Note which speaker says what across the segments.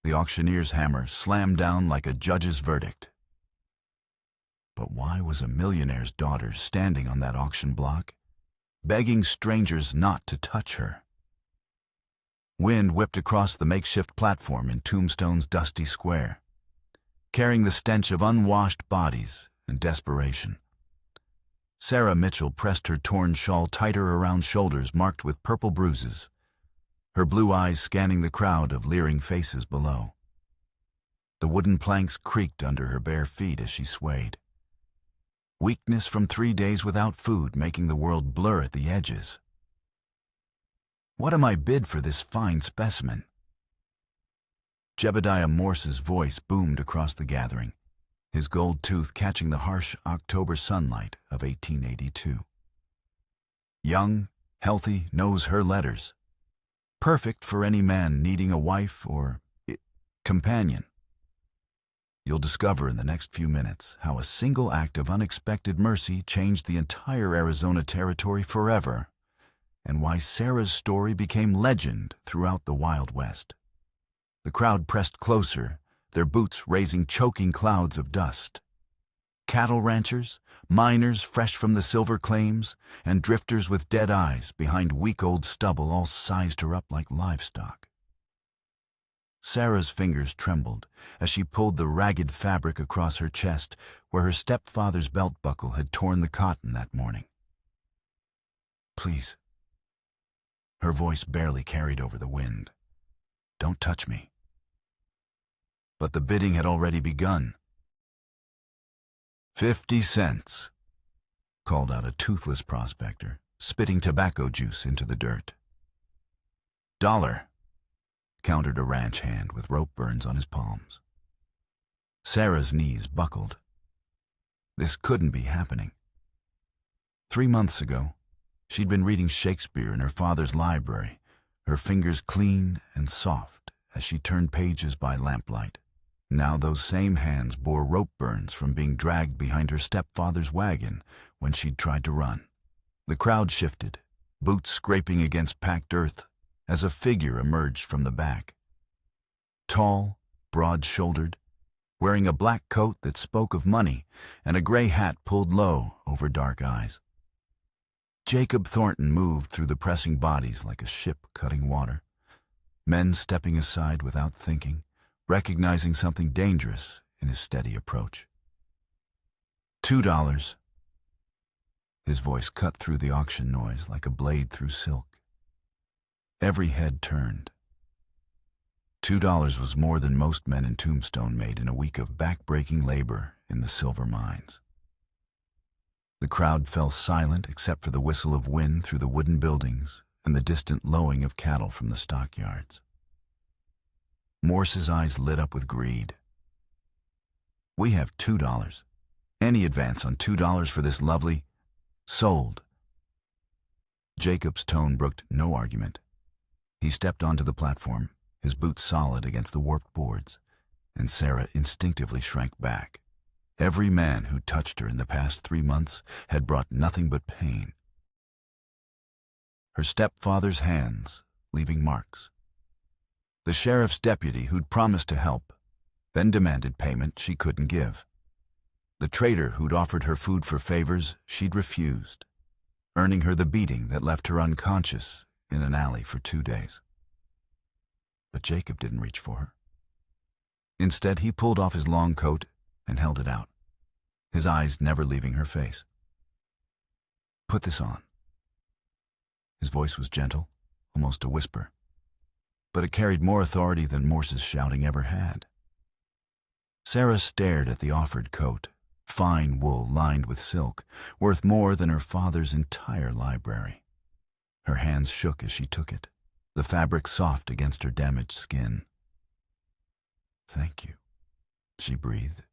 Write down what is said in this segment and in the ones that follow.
Speaker 1: The auctioneer's hammer slammed down like a judge's verdict. But why was a millionaire's daughter standing on that auction block, begging strangers not to touch her? Wind whipped across the makeshift platform in Tombstone's dusty square, carrying the stench of unwashed bodies and desperation. Sarah Mitchell pressed her torn shawl tighter around shoulders marked with purple bruises, her blue eyes scanning the crowd of leering faces below. The wooden planks creaked under her bare feet as she swayed. Weakness from 3 days without food making the world blur at the edges. What am I bid for this fine specimen? Jebediah Morse's voice boomed across the gathering, his gold tooth catching the harsh October sunlight of 1882. Young, healthy, knows her letters. Perfect for any man needing a wife or companion. You'll discover in the next few minutes how a single act of unexpected mercy changed the entire Arizona territory forever, and why Sarah's story became legend throughout the Wild West. The crowd pressed closer, their boots raising choking clouds of dust. Cattle ranchers, miners fresh from the silver claims, and drifters with dead eyes behind week-old stubble all sized her up like livestock. Sarah's fingers trembled as she pulled the ragged fabric across her chest where her stepfather's belt buckle had torn the cotton that morning. "Please." Her voice barely carried over the wind. "Don't touch me." But the bidding had already begun. 50 cents, called out a toothless prospector, spitting tobacco juice into the dirt. $1, countered a ranch hand with rope burns on his palms. Sarah's knees buckled. This couldn't be happening. 3 months ago, she'd been reading Shakespeare in her father's library, her fingers clean and soft as she turned pages by lamplight. Now those same hands bore rope burns from being dragged behind her stepfather's wagon when she'd tried to run. The crowd shifted, boots scraping against packed earth, as a figure emerged from the back. Tall, broad-shouldered, wearing a black coat that spoke of money and a gray hat pulled low over dark eyes. Jacob Thornton moved through the pressing bodies like a ship cutting water, men stepping aside without thinking, recognizing something dangerous in his steady approach. $2. His voice cut through the auction noise like a blade through silk. Every head turned. $2 was more than most men in Tombstone made in a week of back-breaking labor in the silver mines. The crowd fell silent except for the whistle of wind through the wooden buildings and the distant lowing of cattle from the stockyards. Morse's eyes lit up with greed. "We have $2. Any advance on $2 for this lovely..." "Sold." Jacob's tone brooked no argument. He stepped onto the platform, his boots solid against the warped boards, and Sarah instinctively shrank back. Every man who touched her in the past 3 months had brought nothing but pain. Her stepfather's hands, leaving marks. The sheriff's deputy who'd promised to help, then demanded payment she couldn't give. The trader who'd offered her food for favors she'd refused, earning her the beating that left her unconscious in an alley for 2 days. But Jacob didn't reach for her. Instead, he pulled off his long coat and held it out, his eyes never leaving her face. "Put this on." His voice was gentle, almost a whisper, but it carried more authority than Morse's shouting ever had. Sarah stared at the offered coat, fine wool lined with silk, worth more than her father's entire library. Her hands shook as she took it, the fabric soft against her damaged skin. "Thank you," she breathed,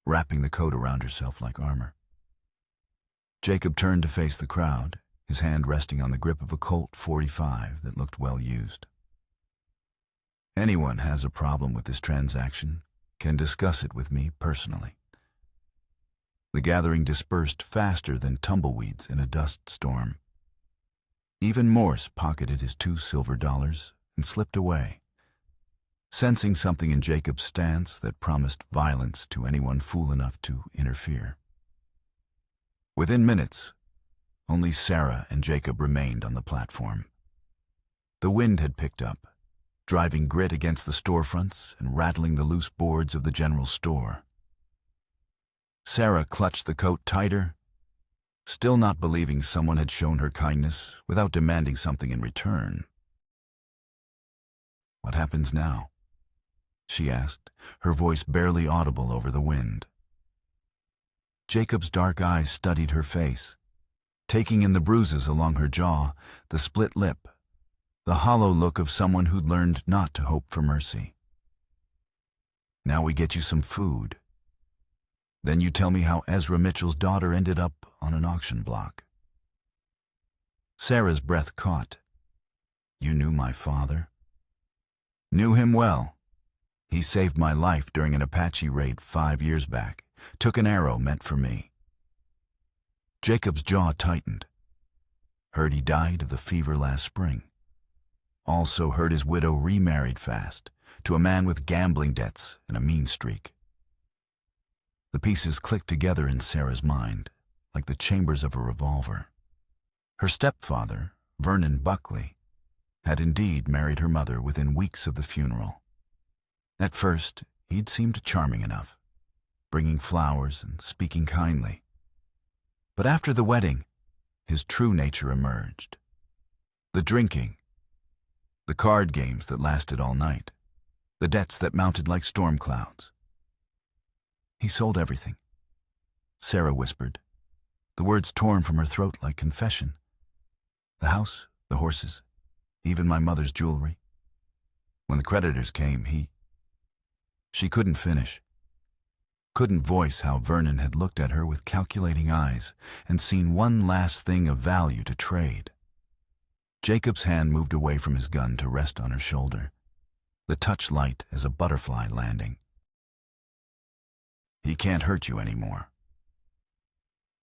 Speaker 1: wrapping the coat around herself like armor. Jacob turned to face the crowd, his hand resting on the grip of a Colt .45 that looked well used. "Anyone has a problem with this transaction can discuss it with me personally." The gathering dispersed faster than tumbleweeds in a dust storm. Even Morse pocketed his $2 silver and slipped away. sensing something in Jacob's stance that promised violence to anyone fool enough to interfere. Within minutes, only Sarah and Jacob remained on the platform. The wind had picked up, driving grit against the storefronts and rattling the loose boards of the general store. Sarah clutched the coat tighter, still not believing someone had shown her kindness without demanding something in return. "What happens now?" she asked, her voice barely audible over the wind. Jacob's dark eyes studied her face, taking in the bruises along her jaw, the split lip, the hollow look of someone who'd learned not to hope for mercy. "Now we get you some food. Then you tell me how Ezra Mitchell's daughter ended up on an auction block." Sarah's breath caught. "You knew my father?" "Knew him well. He saved my life during an Apache raid 5 years back. Took an arrow meant for me." Jacob's jaw tightened. Heard he died of the fever last spring. Also heard his widow remarried fast, to a man with gambling debts and a mean streak. The pieces clicked together in Sarah's mind, like the chambers of a revolver. Her stepfather, Vernon Buckley, had indeed married her mother within weeks of the funeral. At first, he'd seemed charming enough, bringing flowers and speaking kindly. But after the wedding, his true nature emerged. The drinking, the card games that lasted all night, the debts that mounted like storm clouds. "He sold everything," Sarah whispered, the words torn from her throat like confession. "The house, the horses, even my mother's jewelry. When the creditors came, She couldn't finish. Couldn't voice how Vernon had looked at her with calculating eyes and seen one last thing of value to trade. Jacob's hand moved away from his gun to rest on her shoulder, the touch light as a butterfly landing. "He can't hurt you anymore."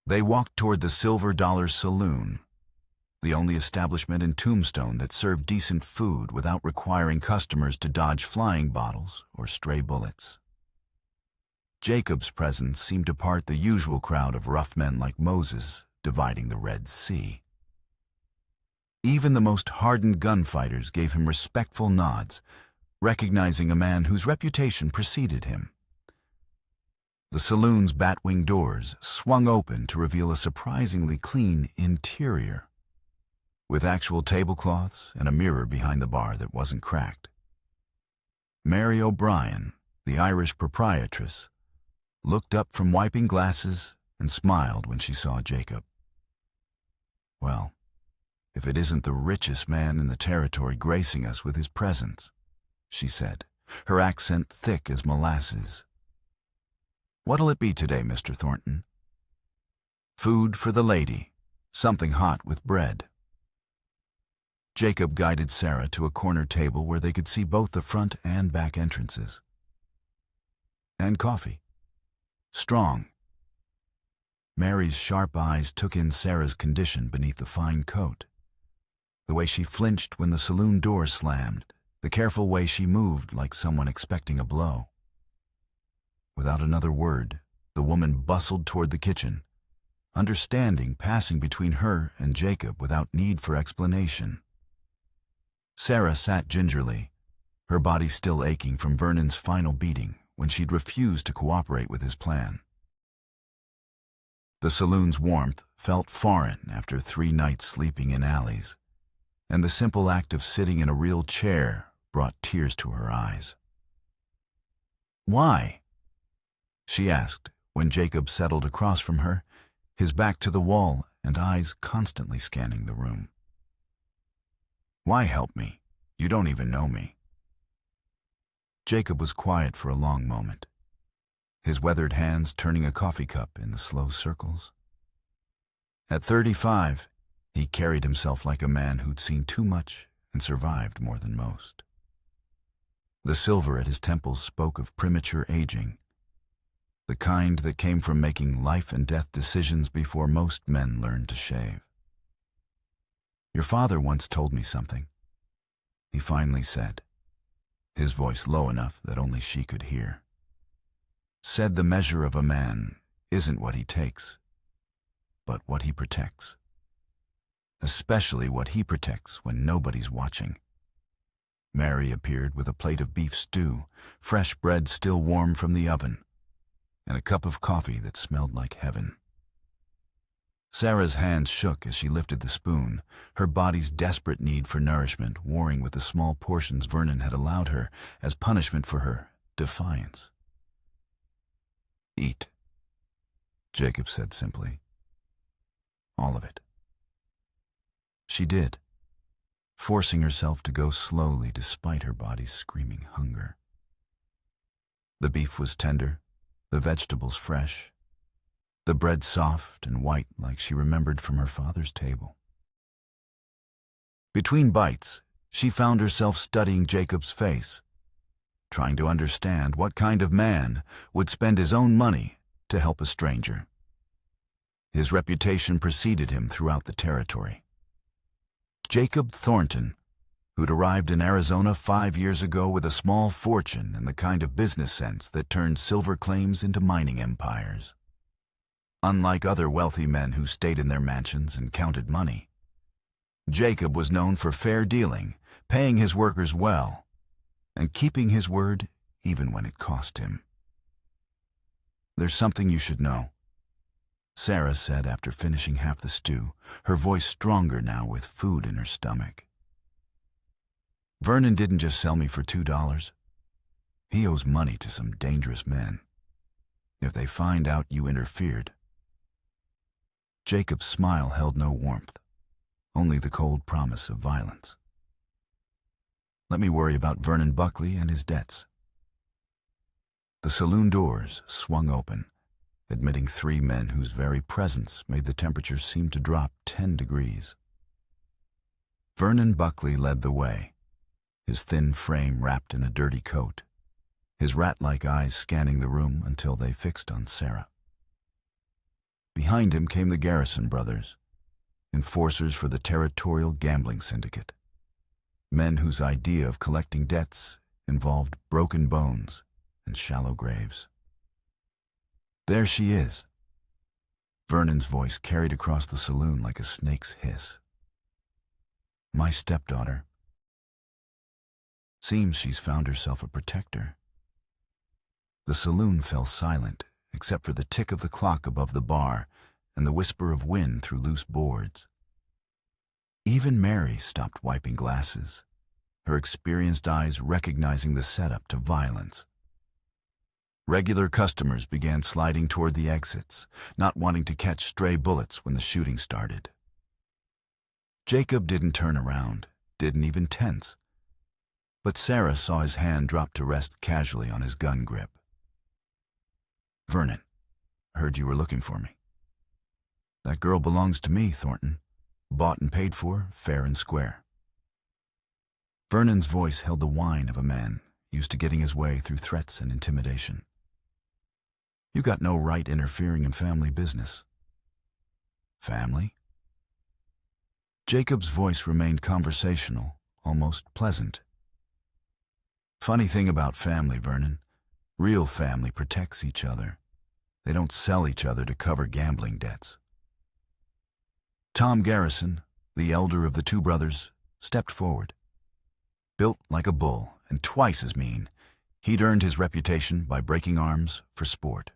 Speaker 1: They walked toward the Silver Dollar Saloon, the only establishment in Tombstone that served decent food without requiring customers to dodge flying bottles or stray bullets. Jacob's presence seemed to part the usual crowd of rough men like Moses dividing the Red Sea. Even the most hardened gunfighters gave him respectful nods, recognizing a man whose reputation preceded him. The saloon's batwing doors swung open to reveal a surprisingly clean interior, with actual tablecloths and a mirror behind the bar that wasn't cracked. Mary O'Brien, the Irish proprietress, looked up from wiping glasses and smiled when she saw Jacob. "Well, if it isn't the richest man in the territory gracing us with his presence," she said, her accent thick as molasses. "What'll it be today, Mr. Thornton?" "Food for the lady, something hot with bread." Jacob guided Sarah to a corner table where they could see both the front and back entrances. "And coffee. Strong." Mary's sharp eyes took in Sarah's condition beneath the fine coat. The way she flinched when the saloon door slammed, the careful way she moved like someone expecting a blow. Without another word, the woman bustled toward the kitchen, understanding passing between her and Jacob without need for explanation. Sarah sat gingerly, her body still aching from Vernon's final beating when she'd refused to cooperate with his plan. The saloon's warmth felt foreign after 3 nights sleeping in alleys, and the simple act of sitting in a real chair brought tears to her eyes. "Why?" she asked when Jacob settled across from her, his back to the wall and eyes constantly scanning the room. "Why help me? You don't even know me." Jacob was quiet for a long moment, his weathered hands turning a coffee cup in the slow circles. At 35, he carried himself like a man who'd seen too much and survived more than most. The silver at his temples spoke of premature aging, the kind that came from making life and death decisions before most men learned to shave. "Your father once told me something," he finally said, his voice low enough that only she could hear. Said the measure of a man isn't what he takes, but what he protects. Especially what he protects when nobody's watching. Mary appeared with a plate of beef stew, fresh bread still warm from the oven, and a cup of coffee that smelled like heaven. Sarah's hands shook as she lifted the spoon, her body's desperate need for nourishment warring with the small portions Vernon had allowed her as punishment for her defiance. "Eat," Jacob said simply. "All of it." She did, forcing herself to go slowly despite her body's screaming hunger. The beef was tender, the vegetables fresh, the bread soft and white like she remembered from her father's table. Between bites, she found herself studying Jacob's face, trying to understand what kind of man would spend his own money to help a stranger. His reputation preceded him throughout the territory. Jacob Thornton, who'd arrived in Arizona 5 years ago with a small fortune and the kind of business sense that turned silver claims into mining empires. Unlike other wealthy men who stayed in their mansions and counted money, Jacob was known for fair dealing, paying his workers well, and keeping his word even when it cost him. "There's something you should know," Sarah said after finishing half the stew, her voice stronger now with food in her stomach. "Vernon didn't just sell me for $2. He owes money to some dangerous men. If they find out you interfered..." Jacob's smile held no warmth, only the cold promise of violence. "Let me worry about Vernon Buckley and his debts." The saloon doors swung open, admitting 3 men whose very presence made the temperature seem to drop 10 degrees. Vernon Buckley led the way, his thin frame wrapped in a dirty coat, his rat-like eyes scanning the room until they fixed on Sarah. Behind him came the Garrison brothers, enforcers for the territorial gambling syndicate, men whose idea of collecting debts involved broken bones and shallow graves. "There she is," Vernon's voice carried across the saloon like a snake's hiss. "My stepdaughter. Seems she's found herself a protector." The saloon fell silent, except for the tick of the clock above the bar and the whisper of wind through loose boards. Even Mary stopped wiping glasses, her experienced eyes recognizing the setup to violence. Regular customers began sliding toward the exits, not wanting to catch stray bullets when the shooting started. Jacob didn't turn around, didn't even tense. But Sarah saw his hand drop to rest casually on his gun grip. "Vernon, heard you were looking for me." "That girl belongs to me, Thornton. Bought and paid for, fair and square." Vernon's voice held the whine of a man used to getting his way through threats and intimidation. "You got no right interfering in family business." "Family?" Jacob's voice remained conversational, almost pleasant. "Funny thing about family, Vernon. Real family protects each other. They don't sell each other to cover gambling debts." Tom Garrison, the elder of the 2 brothers, stepped forward. Built like a bull and twice as mean, he'd earned his reputation by breaking arms for sport.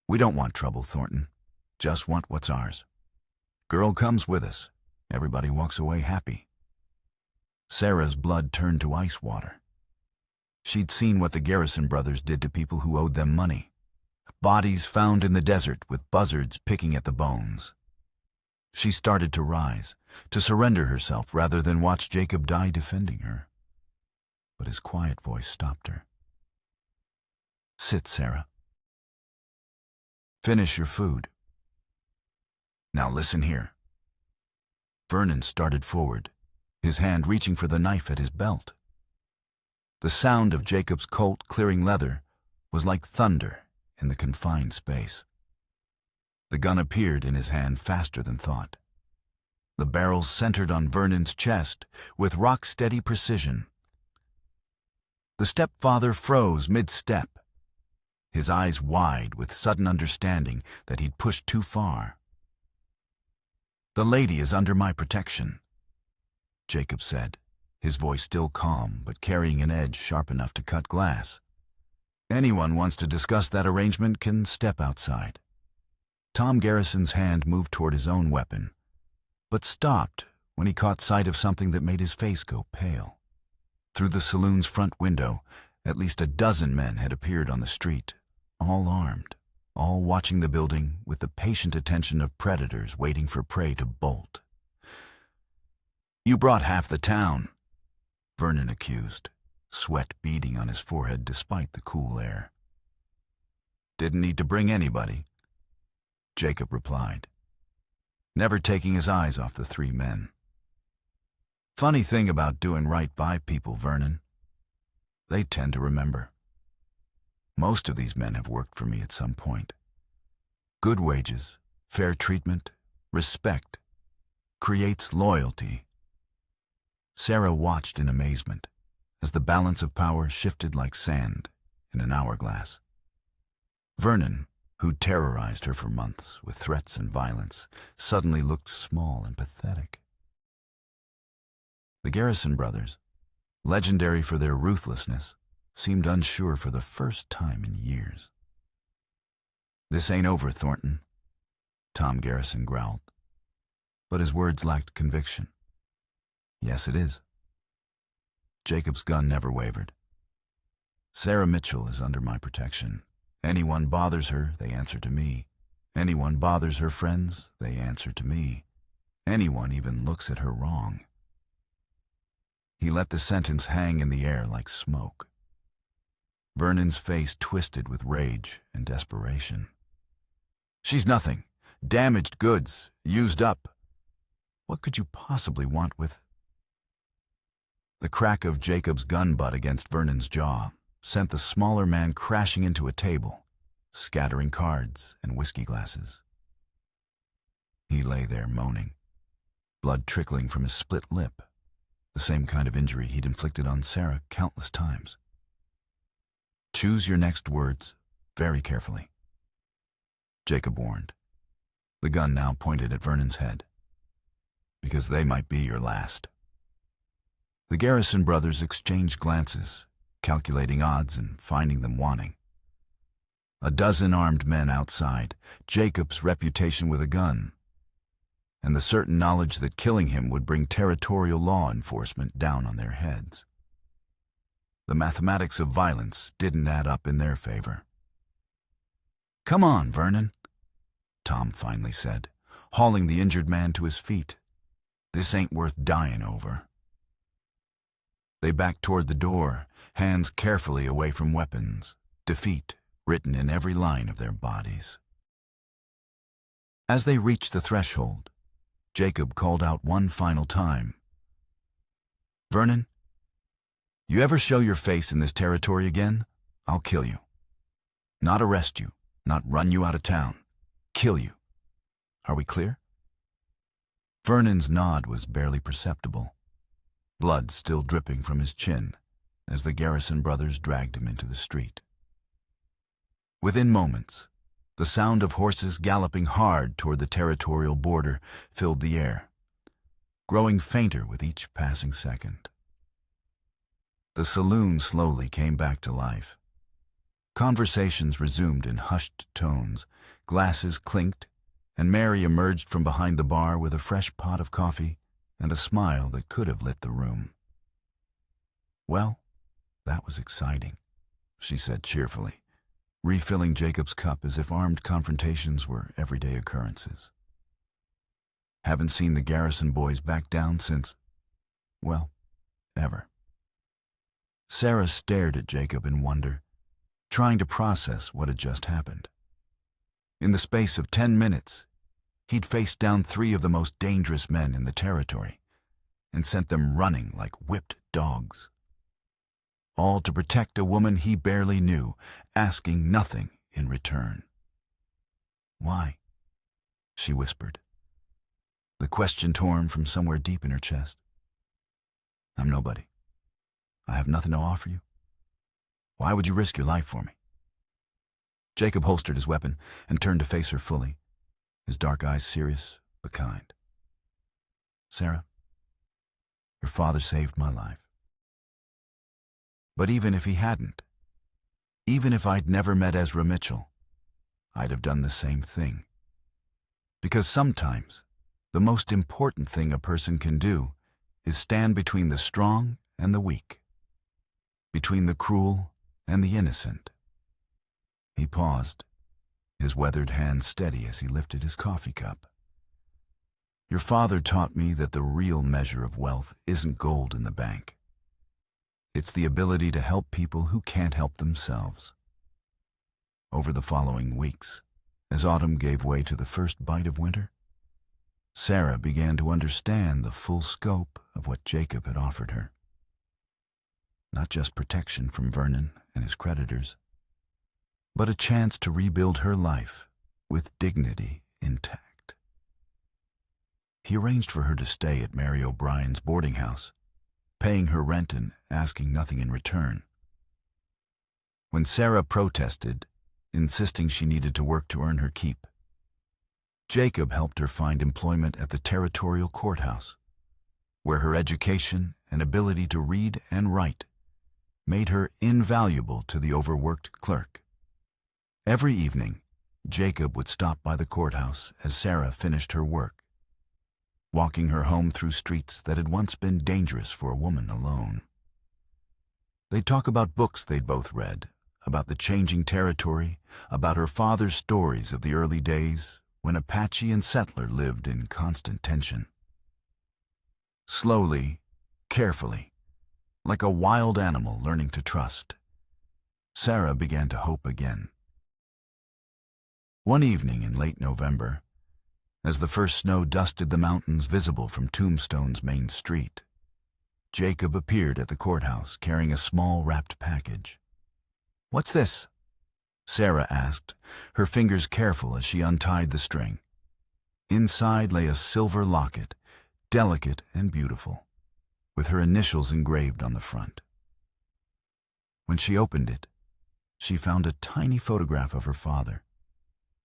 Speaker 1: "We don't want trouble, Thornton. Just want what's ours. Girl comes with us. Everybody walks away happy." Sarah's blood turned to ice water. She'd seen what the Garrison brothers did to people who owed them money. Bodies found in the desert with buzzards picking at the bones. She started to rise, to surrender herself rather than watch Jacob die defending her. But his quiet voice stopped her. "Sit, Sarah. Finish your food. Now listen here." Vernon started forward, his hand reaching for the knife at his belt. The sound of Jacob's Colt clearing leather was like thunder in the confined space. The gun appeared in his hand faster than thought. The barrel centered on Vernon's chest with rock-steady precision. The stepfather froze mid-step, his eyes wide with sudden understanding that he'd pushed too far. "The lady is under my protection," Jacob said, his voice still calm but carrying an edge sharp enough to cut glass. "Anyone wants to discuss that arrangement can step outside." Tom Garrison's hand moved toward his own weapon, but stopped when he caught sight of something that made his face go pale. Through the saloon's front window, at least a dozen men had appeared on the street, all armed, all watching the building with the patient attention of predators waiting for prey to bolt. "You brought half the town," Vernon accused, sweat beading on his forehead despite the cool air. "Didn't need to bring anybody," Jacob replied, never taking his eyes off the three men. "Funny thing about doing right by people, Vernon. They tend to remember. Most of these men have worked for me at some point. Good wages, fair treatment, respect creates loyalty." Sarah watched in amazement as the balance of power shifted like sand in an hourglass. Vernon, who'd terrorized her for months with threats and violence, suddenly looked small and pathetic. The Garrison brothers, legendary for their ruthlessness, seemed unsure for the first time in years. "This ain't over, Thornton," Tom Garrison growled, but his words lacked conviction. "Yes, it is." Jacob's gun never wavered. "Sarah Mitchell is under my protection. Anyone bothers her, they answer to me. Anyone bothers her friends, they answer to me. Anyone even looks at her wrong." He let the sentence hang in the air like smoke. Vernon's face twisted with rage and desperation. "She's nothing. Damaged goods. Used up. What could you possibly want with—" The crack of Jacob's gun butt against Vernon's jaw sent the smaller man crashing into a table, scattering cards and whiskey glasses. He lay there moaning, blood trickling from his split lip, the same kind of injury he'd inflicted on Sarah countless times. "Choose your next words very carefully," Jacob warned, the gun now pointed at Vernon's head, "because they might be your last." The Garrison brothers exchanged glances, calculating odds and finding them wanting. A dozen armed men outside, Jacob's reputation with a gun, and the certain knowledge that killing him would bring territorial law enforcement down on their heads. The mathematics of violence didn't add up in their favor. "Come on, Vernon," Tom finally said, hauling the injured man to his feet. "This ain't worth dying over." They backed toward the door, hands carefully away from weapons, defeat written in every line of their bodies. As they reached the threshold, Jacob called out one final time, "Vernon, you ever show your face in this territory again, I'll kill you. Not arrest you, not run you out of town. Kill you. Are we clear?" Vernon's nod was barely perceptible, blood still dripping from his chin as the Garrison brothers dragged him into the street. Within moments, the sound of horses galloping hard toward the territorial border filled the air, growing fainter with each passing second. The saloon slowly came back to life. Conversations resumed in hushed tones, glasses clinked, and Mary emerged from behind the bar with a fresh pot of coffee and a smile that could have lit the room. "Well, that was exciting," she said cheerfully, refilling Jacob's cup as if armed confrontations were everyday occurrences. "Haven't seen the Garrison boys back down since, well, ever." Sarah stared at Jacob in wonder, trying to process what had just happened. In the space of 10 minutes, he'd faced down 3 of the most dangerous men in the territory and sent them running like whipped dogs. All to protect a woman he barely knew, asking nothing in return. "Why?" she whispered, the question torn from somewhere deep in her chest. "I'm nobody. I have nothing to offer you. Why would you risk your life for me? Jacob holstered his weapon and turned to face her fully, his dark eyes serious but kind. Sarah, your father saved my life. But even if he hadn't, even if I'd never met Ezra Mitchell, I'd have done the same thing. Because sometimes, the most important thing a person can do is stand between the strong and the weak, between the cruel and the innocent. He paused, his weathered hand steady as he lifted his coffee cup. Your father taught me that the real measure of wealth isn't gold in the bank. It's the ability to help people who can't help themselves. Over the following weeks, as autumn gave way to the first bite of winter, Sarah began to understand the full scope of what Jacob had offered her. Not just protection from Vernon and his creditors, but a chance to rebuild her life with dignity intact. He arranged for her to stay at Mary O'Brien's boarding house, paying her rent and asking nothing in return. When Sarah protested, insisting she needed to work to earn her keep, Jacob helped her find employment at the territorial courthouse, where her education and ability to read and write made her invaluable to the overworked clerk. Every evening, Jacob would stop by the courthouse as Sarah finished her work, walking her home through streets that had once been dangerous for a woman alone. They'd talk about books they'd both read, about the changing territory, about her father's stories of the early days when Apache and settler lived in constant tension. Slowly, carefully, like a wild animal learning to trust, Sarah began to hope again. One evening in late November, as the first snow dusted the mountains visible from Tombstone's main street, Jacob appeared at the courthouse carrying a small wrapped package. "What's this?" Sarah asked, her fingers careful as she untied the string. Inside lay a silver locket, delicate and beautiful, with her initials engraved on the front. When she opened it, she found a tiny photograph of her father,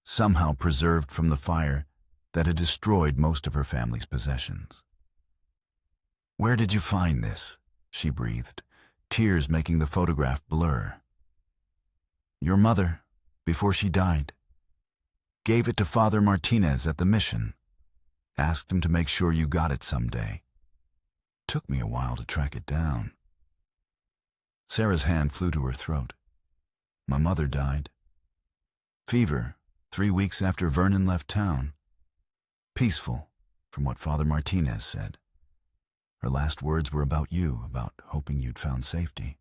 Speaker 1: somehow preserved from the fire that had destroyed most of her family's possessions. "Where did you find this?" she breathed, tears making the photograph blur. "Your mother, before she died, gave it to Father Martinez at the mission, asked him to make sure you got it someday. Took me a while to track it down." Sarah's hand flew to her throat. "My mother died. Fever, 3 weeks after Vernon left town. Peaceful, from what Father Martinez said. Her last words were about you, about hoping you'd found safety."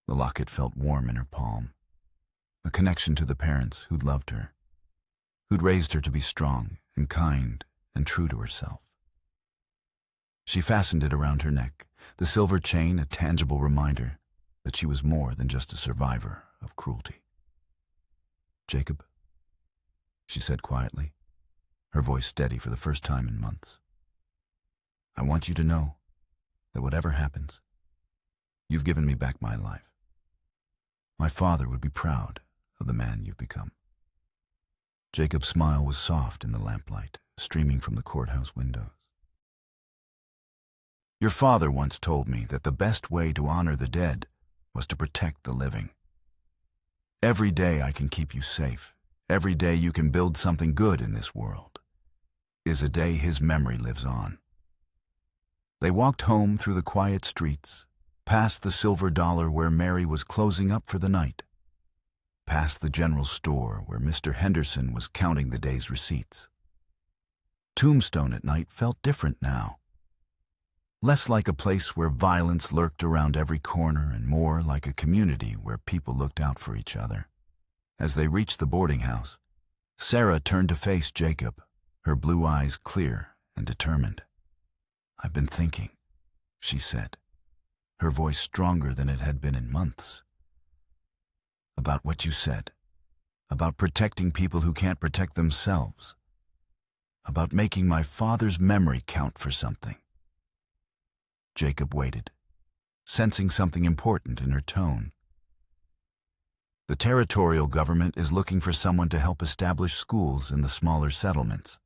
Speaker 1: The locket felt warm in her palm, a connection to the parents who'd loved her, who'd raised her to be strong and kind and true to herself. She fastened it around her neck, the silver chain a tangible reminder that she was more than just a survivor of cruelty. "Jacob," she said quietly, her voice steady for the first time in months, "I want you to know that whatever happens, you've given me back my life. My father would be proud of the man you've become." Jacob's smile was soft in the lamplight, streaming from the courthouse windows. "Your father once told me that the best way to honor the dead was to protect the living. Every day I can keep you safe, every day you can build something good in this world, is a day his memory lives on." They walked home through the quiet streets, past the Silver Dollar where Mary was closing up for the night, past the general store where Mr. Henderson was counting the day's receipts. Tombstone at night felt different now. Less like a place where violence lurked around every corner and more like a community where people looked out for each other. As they reached the boarding house, Sarah turned to face Jacob, her blue eyes clear and determined. "I've been thinking," she said, her voice stronger than it had been in months. "About what you said, about protecting people who can't protect themselves, about making my father's memory count for something." Jacob waited, sensing something important in her tone, The territorial government is looking for someone to help establish schools in the smaller settlements.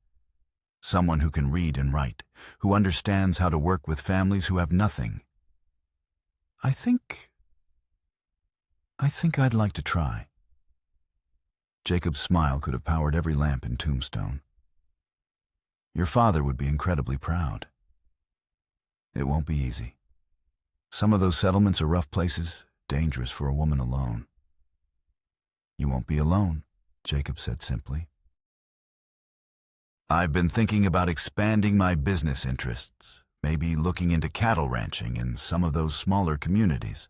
Speaker 1: Someone who can read and write, who understands how to work with families who have nothing. I think I'd like to try. Jacob's smile could have powered every lamp in Tombstone. Your father would be incredibly proud. It won't be easy. Some of those settlements are rough places, dangerous for a woman alone. You won't be alone, Jacob said simply. I've been thinking about expanding my business interests, maybe looking into cattle ranching in some of those smaller communities.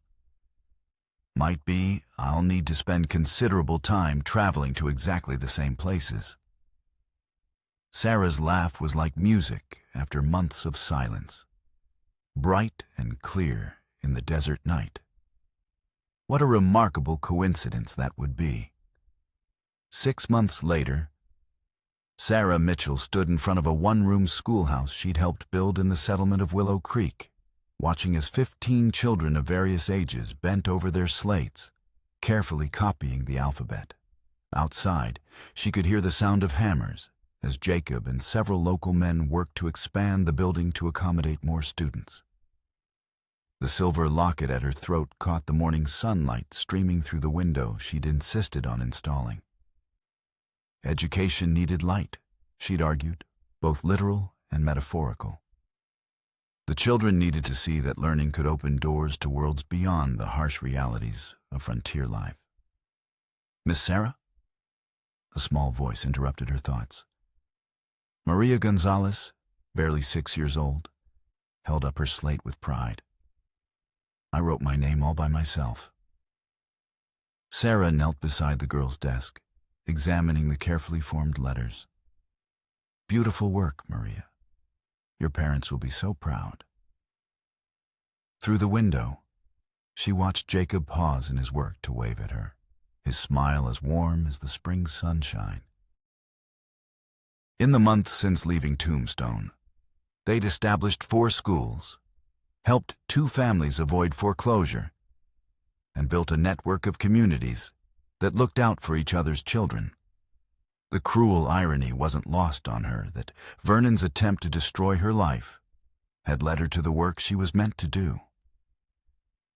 Speaker 1: Might be I'll need to spend considerable time traveling to exactly the same places. Sarah's laugh was like music after months of silence, bright and clear in the desert night. What a remarkable coincidence that would be. 6 months later, Sarah Mitchell stood in front of a one-room schoolhouse she'd helped build in the settlement of Willow Creek, watching as 15 children of various ages bent over their slates, carefully copying the alphabet. Outside, she could hear the sound of hammers as Jacob and several local men worked to expand the building to accommodate more students. The silver locket at her throat caught the morning sunlight streaming through the window she'd insisted on installing. Education needed light, she'd argued, both literal and metaphorical. The children needed to see that learning could open doors to worlds beyond the harsh realities of frontier life. Miss Sarah? A small voice interrupted her thoughts. Maria Gonzalez, barely 6 years old, held up her slate with pride. I wrote my name all by myself. Sarah knelt beside the girl's desk, examining the carefully formed letters. Beautiful work, Maria. Your parents will be so proud. Through the window, she watched Jacob pause in his work to wave at her, his smile as warm as the spring sunshine. In the months since leaving Tombstone, they'd established 4 schools, helped 2 families avoid foreclosure, and built a network of communities that looked out for each other's children. The cruel irony wasn't lost on her that Vernon's attempt to destroy her life had led her to the work she was meant to do.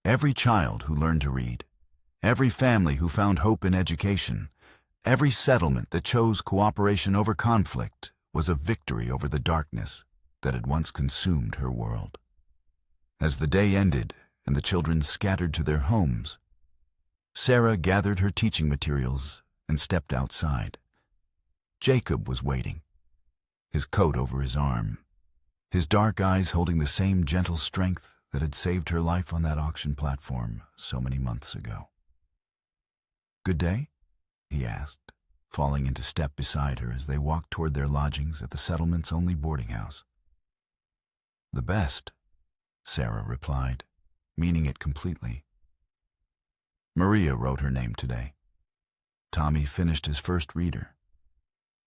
Speaker 1: Every child who learned to read, every family who found hope in education, every settlement that chose cooperation over conflict was a victory over the darkness that had once consumed her world. As the day ended and the children scattered to their homes, Sarah gathered her teaching materials and stepped outside. Jacob was waiting, his coat over his arm, his dark eyes holding the same gentle strength that had saved her life on that auction platform so many months ago. Good day? He asked, falling into step beside her as they walked toward their lodgings at the settlement's only boarding house. The best, Sarah replied, meaning it completely. Maria wrote her name today. Tommy finished his first reader,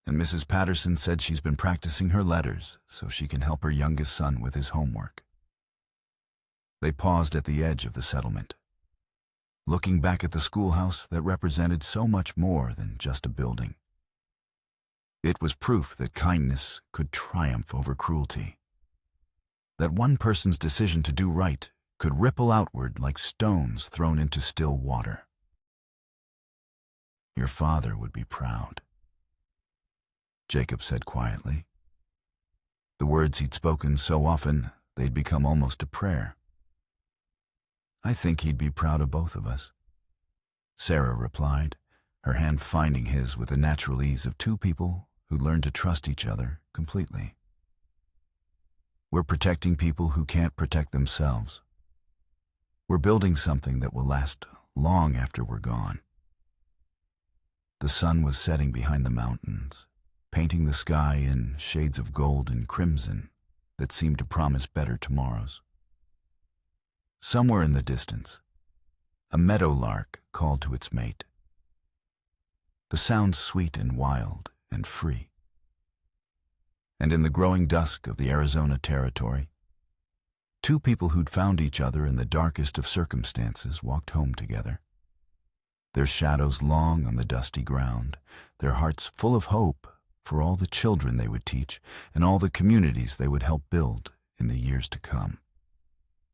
Speaker 1: and Mrs. Patterson said she's been practicing her letters so she can help her youngest son with his homework. They paused at the edge of the settlement, looking back at the schoolhouse that represented so much more than just a building. It was proof that kindness could triumph over cruelty, that one person's decision to do right could ripple outward like stones thrown into still water. Your father would be proud, Jacob said quietly. The words he'd spoken so often, they'd become almost a prayer. I think he'd be proud of both of us, Sarah replied, her hand finding his with the natural ease of 2 people who learned to trust each other completely. We're protecting people who can't protect themselves. We're building something that will last long after we're gone. The sun was setting behind the mountains, painting the sky in shades of gold and crimson that seemed to promise better tomorrows. Somewhere in the distance, a meadowlark called to its mate. The sound sweet and wild and free. And in the growing dusk of the Arizona territory, 2 people who'd found each other in the darkest of circumstances walked home together. their shadows long on the dusty ground, their hearts full of hope for all the children they would teach and all the communities they would help build in the years to come.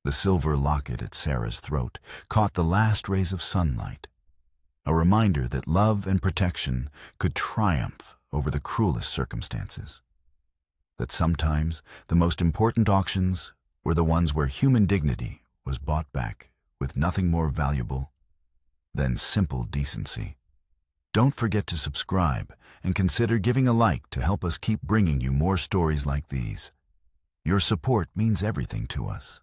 Speaker 1: The silver locket at Sarah's throat caught the last rays of sunlight, a reminder that love and protection could triumph over the cruelest circumstances. That sometimes the most important auctions were the ones where human dignity was bought back with nothing more valuable than simple decency. Don't forget to subscribe and consider giving a like to help us keep bringing you more stories like these. Your support means everything to us.